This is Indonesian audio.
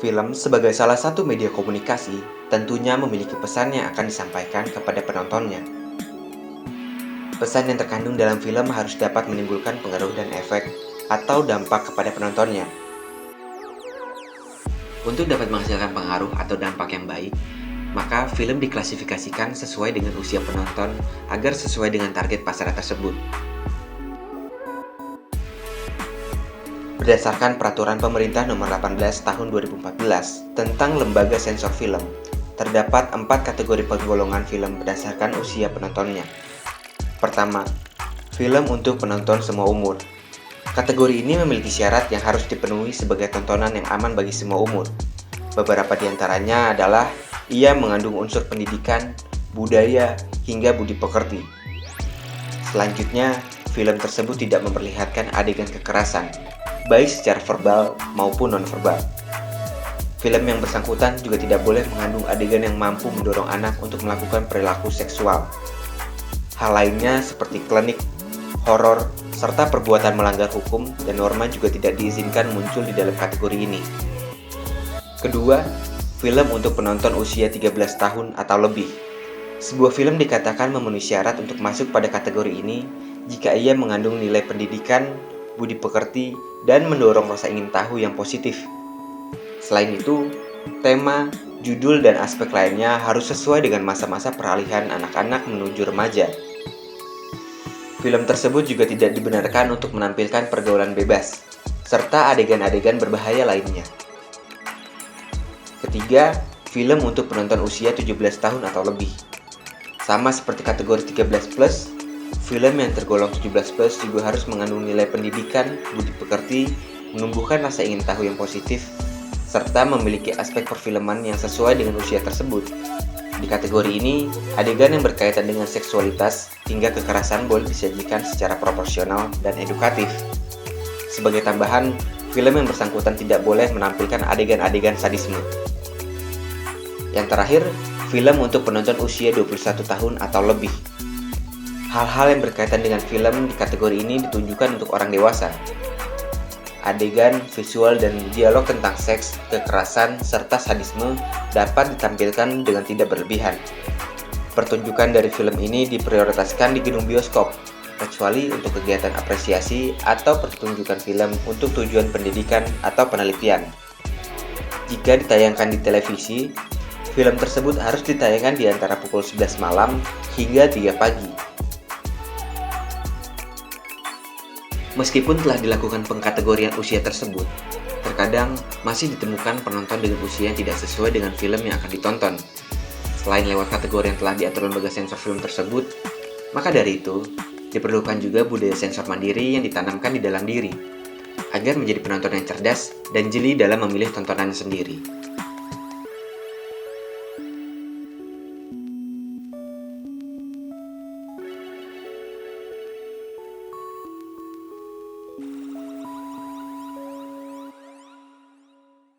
Film sebagai salah satu media komunikasi tentunya memiliki pesan yang akan disampaikan kepada penontonnya. Pesan yang terkandung dalam film harus dapat menimbulkan pengaruh dan efek atau dampak kepada penontonnya. Untuk dapat menghasilkan pengaruh atau dampak yang baik, maka film diklasifikasikan sesuai dengan usia penonton agar sesuai dengan target pasar tersebut. Berdasarkan Peraturan Pemerintah Nomor 18 Tahun 2014 tentang Lembaga Sensor Film, terdapat 4 kategori penggolongan film berdasarkan usia penontonnya. Pertama, film untuk penonton semua umur. Kategori ini memiliki syarat yang harus dipenuhi sebagai tontonan yang aman bagi semua umur. Beberapa di antaranya adalah ia mengandung unsur pendidikan, budaya, hingga budi pekerti. Selanjutnya, film tersebut tidak memperlihatkan adegan kekerasan, baik secara verbal maupun non-verbal. Film yang bersangkutan juga tidak boleh mengandung adegan yang mampu mendorong anak untuk melakukan perilaku seksual. Hal lainnya seperti klinik, horor, serta perbuatan melanggar hukum dan norma juga tidak diizinkan muncul di dalam kategori ini. Kedua, film untuk penonton usia 13 tahun atau lebih. Sebuah film dikatakan memenuhi syarat untuk masuk pada kategori ini jika ia mengandung nilai pendidikan, budi pekerti, dan mendorong rasa ingin tahu yang positif. Selain itu, tema, judul, dan aspek lainnya harus sesuai dengan masa-masa peralihan anak-anak menuju remaja. Film tersebut juga tidak dibenarkan untuk menampilkan pergaulan bebas, serta adegan-adegan berbahaya lainnya. Ketiga, film untuk penonton usia 17 tahun atau lebih. Sama seperti kategori 13+, film yang tergolong 17+ juga harus mengandung nilai pendidikan, budi pekerti, menumbuhkan rasa ingin tahu yang positif, serta memiliki aspek perfilman yang sesuai dengan usia tersebut. Di kategori ini, adegan yang berkaitan dengan seksualitas hingga kekerasan boleh disajikan secara proporsional dan edukatif. Sebagai tambahan, film yang bersangkutan tidak boleh menampilkan adegan-adegan sadisme. Yang terakhir, film untuk penonton usia 21 tahun atau lebih. Hal-hal yang berkaitan dengan film di kategori ini ditunjukkan untuk orang dewasa. Adegan, visual, dan dialog tentang seks, kekerasan, serta sadisme dapat ditampilkan dengan tidak berlebihan. Pertunjukan dari film ini diprioritaskan di gedung bioskop, kecuali untuk kegiatan apresiasi atau pertunjukan film untuk tujuan pendidikan atau penelitian. Jika ditayangkan di televisi, film tersebut harus ditayangkan di antara pukul 11 malam hingga 3 pagi. Meskipun telah dilakukan pengkategorian usia tersebut, terkadang masih ditemukan penonton dengan usia yang tidak sesuai dengan film yang akan ditonton. Selain lewat kategori yang telah diatur lembaga sensor film tersebut, maka dari itu, diperlukan juga budaya sensor mandiri yang ditanamkan di dalam diri, agar menjadi penonton yang cerdas dan jeli dalam memilih tontonannya sendiri.